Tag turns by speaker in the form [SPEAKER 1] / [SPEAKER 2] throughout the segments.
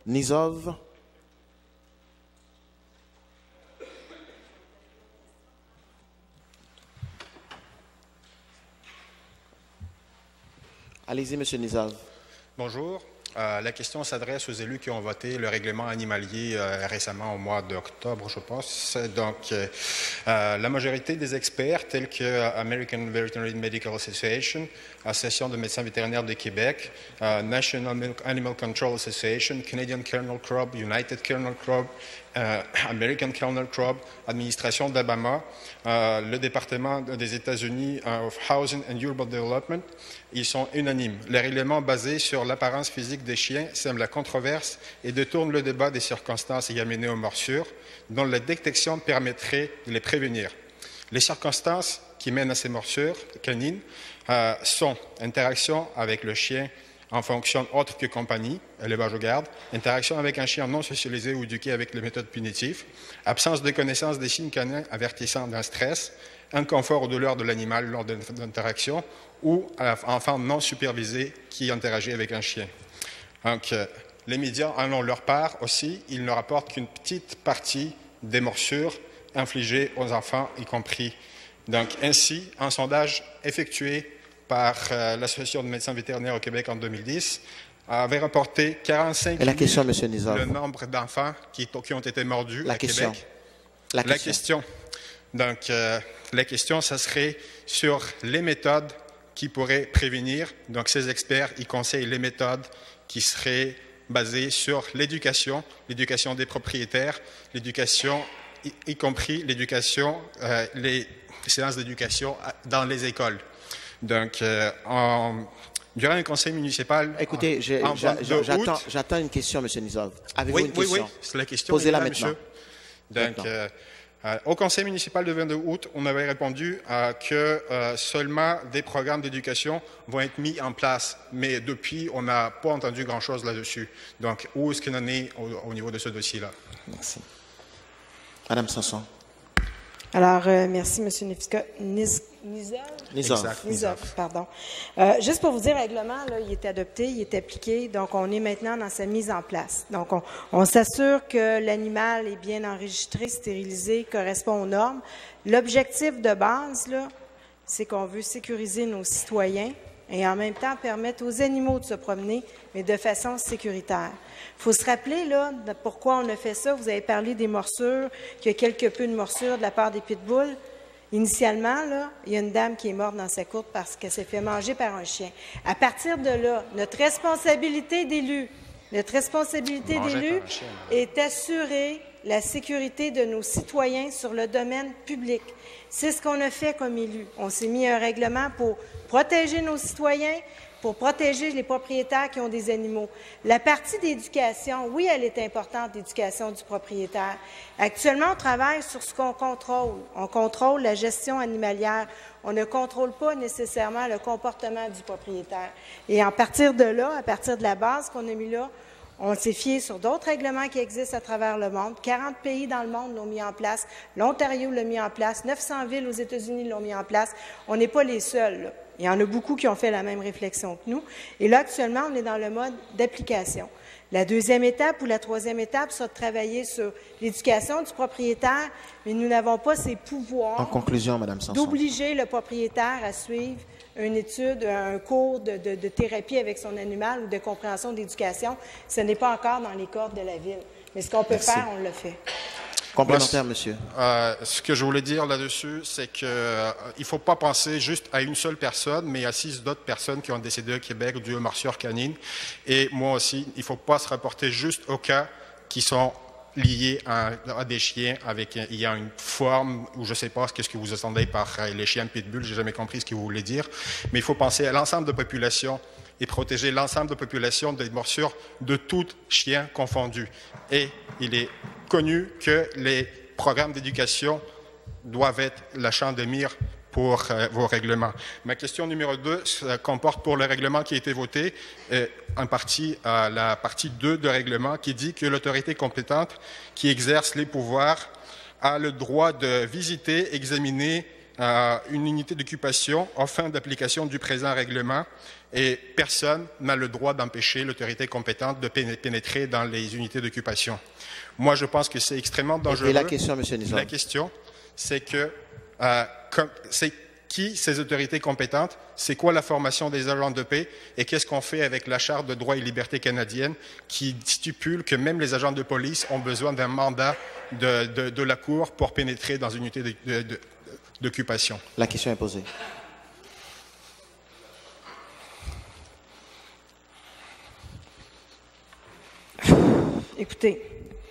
[SPEAKER 1] Nizov. Allez-y, M. Nizov.
[SPEAKER 2] Bonjour. La question s'adresse aux élus qui ont voté le règlement animalier récemment au mois d'octobre, je pense. Donc, la majorité des experts, tels que American Veterinary Medical Association, Association de médecins vétérinaires de Québec, National Animal Control Association, Canadian Kennel Club, United Kennel Club, American Kennel Club, Administration d'Alabama, le département des États-Unis of Housing and Urban Development, ils sont unanimes. Le règlement basé sur l'apparence physique des chiens sème la controverse et détourne le débat des circonstances ayant mené aux morsures, dont la détection permettrait de les prévenir. Les circonstances qui mènent à ces morsures canines sont interaction avec le chien en fonction autre que compagnie, élevage ou garde, interaction avec un chien non socialisé ou éduqué avec les méthodes punitives, absence de connaissance des signes canins avertissant d'un stress, inconfort ou douleur de l'animal lors de l'interaction ou enfant non supervisé qui interagit avec un chien. Donc, les médias en ont leur part aussi, ils ne rapportent qu'une petite partie des morsures infligées aux enfants, y compris. Donc, ainsi, un sondage effectué par l'Association de médecins vétérinaires au Québec en 2010 avait rapporté 45 000 le nombre d'enfants qui ont été mordus à Québec. La question. Donc, la question, ça serait sur les méthodes qui pourraient prévenir. Donc, ces experts, ils conseillent les méthodes qui seraient basées sur l'éducation des propriétaires, l'éducation, y compris l'éducation, les séances d'éducation dans les écoles. Donc, durant un conseil municipal...
[SPEAKER 1] Écoutez, j'attends une question, M. Nizov. Avez-vous une question?
[SPEAKER 2] Oui, c'est la question.
[SPEAKER 1] Posez-la maintenant.
[SPEAKER 2] Donc, au conseil municipal de 22 août, on avait répondu que seulement des programmes d'éducation vont être mis en place. Mais depuis, on n'a pas entendu grand-chose là-dessus. Donc, où est-ce qu'on en est au niveau de ce dossier-là?
[SPEAKER 1] Merci. Madame Sanson.
[SPEAKER 3] Alors, merci, M. Nizov, pardon. Juste pour vous dire, le règlement, là, il est adopté, il est appliqué, donc on est maintenant dans sa mise en place. Donc, on s'assure que l'animal est bien enregistré, stérilisé, correspond aux normes. L'objectif de base, là, c'est qu'on veut sécuriser nos citoyens et en même temps permettre aux animaux de se promener, mais de façon sécuritaire. Il faut se rappeler, là, de pourquoi on a fait ça. Vous avez parlé des morsures, qu'il y a quelque peu de morsures de la part des pitbulls. Initialement, là, il y a une dame qui est morte dans sa courte parce qu'elle s'est fait manger par un chien. À partir de là, notre responsabilité d'élu est assurer la sécurité de nos citoyens sur le domaine public. C'est ce qu'on a fait comme élu. On s'est mis un règlement pour protéger nos citoyens, pour protéger les propriétaires qui ont des animaux. La partie d'éducation, oui, elle est importante, l'éducation du propriétaire. Actuellement, on travaille sur ce qu'on contrôle. On contrôle la gestion animalière. On ne contrôle pas nécessairement le comportement du propriétaire. Et à partir de là, à partir de la base qu'on a mis là, on s'est fié sur d'autres règlements qui existent à travers le monde. 40 pays dans le monde l'ont mis en place. L'Ontario l'a mis en place. 900 villes aux États-Unis l'ont mis en place. On n'est pas les seuls, là. Il y en a beaucoup qui ont fait la même réflexion que nous. Et là, actuellement, on est dans le mode d'application. La deuxième étape ou la troisième étape, c'est de travailler sur l'éducation du propriétaire, mais nous n'avons pas ces pouvoirs.
[SPEAKER 1] En conclusion, Mme Sanson.
[SPEAKER 3] D'obliger le propriétaire à suivre une étude, un cours de thérapie avec son animal ou de compréhension d'éducation. Ce n'est pas encore dans les cordes de la ville. Mais ce qu'on peut faire, on le fait.
[SPEAKER 1] Complémentaire, monsieur.
[SPEAKER 2] Ce que je voulais dire là-dessus, c'est qu'il ne faut pas penser juste à une seule personne, mais à 6 d'autres personnes qui ont décédé au Québec dû aux morsures canines. Et moi aussi, il ne faut pas se rapporter juste aux cas qui sont liés à des chiens avec il y a une forme, ou je ne sais pas ce que vous entendez par les chiens pitbull, je n'ai jamais compris ce que vous voulez dire, mais il faut penser à l'ensemble de la population et protéger l'ensemble de la population des morsures de tout chien confondu. Et il est connu que les programmes d'éducation doivent être la champ de mire pour vos règlements. Ma question numéro 2 comporte pour le règlement qui a été voté en partie la partie 2 de règlement qui dit que l'autorité compétente qui exerce les pouvoirs a le droit de visiter, examiner une unité d'occupation en fin d'application du présent règlement et personne n'a le droit d'empêcher l'autorité compétente de pénétrer dans les unités d'occupation. Moi, je pense que c'est extrêmement dangereux.
[SPEAKER 1] Et la question, M. Nizam?
[SPEAKER 2] La question, c'est que c'est qui ces autorités compétentes, c'est quoi la formation des agents de paix et qu'est-ce qu'on fait avec la Charte de droits et libertés canadienne qui stipule que même les agents de police ont besoin d'un mandat de la Cour pour pénétrer dans une unité d'occupation.
[SPEAKER 1] La question est posée.
[SPEAKER 3] Écoutez,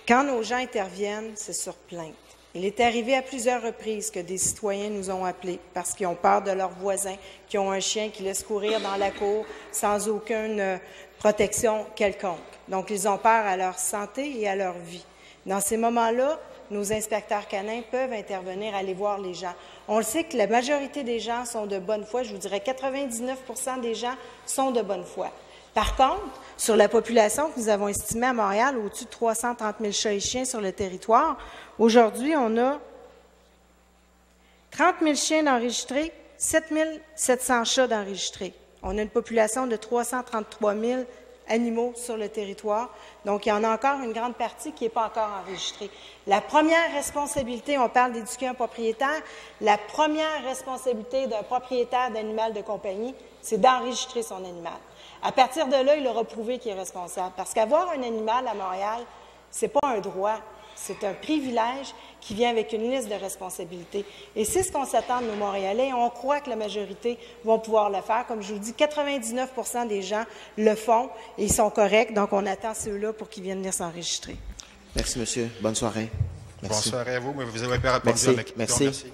[SPEAKER 3] quand nos gens interviennent, c'est sur plainte. Il est arrivé à plusieurs reprises que des citoyens nous ont appelés parce qu'ils ont peur de leurs voisins, qui ont un chien qui laisse courir dans la cour sans aucune protection quelconque. Donc, ils ont peur à leur santé et à leur vie. Dans ces moments-là, nos inspecteurs canins peuvent intervenir, aller voir les gens. On le sait que la majorité des gens sont de bonne foi. Je vous dirais 99 % des gens sont de bonne foi. Par contre, sur la population que nous avons estimée à Montréal, au-dessus de 330 000 chats et chiens sur le territoire, aujourd'hui, on a 30 000 chiens d'enregistrés, 7 700 chats d'enregistrés. On a une population de 333 000 animaux sur le territoire. Donc, il y en a encore une grande partie qui n'est pas encore enregistrée. La première responsabilité, on parle d'éduquer un propriétaire, la première responsabilité d'un propriétaire d'animal de compagnie, c'est d'enregistrer son animal. À partir de là, il aura prouvé qu'il est responsable. Parce qu'avoir un animal à Montréal, ce n'est pas un droit, c'est un privilège qui vient avec une liste de responsabilités. Et c'est ce qu'on s'attend de nos Montréalais. On croit que la majorité vont pouvoir le faire. Comme je vous le dis, 99 % des gens le font et ils sont corrects. Donc, on attend ceux-là pour qu'ils viennent venir s'enregistrer.
[SPEAKER 1] Merci, monsieur. Bonne soirée.
[SPEAKER 2] Merci. Bonne soirée à vous, mais vous avez pas répondu à ma question.
[SPEAKER 1] Merci.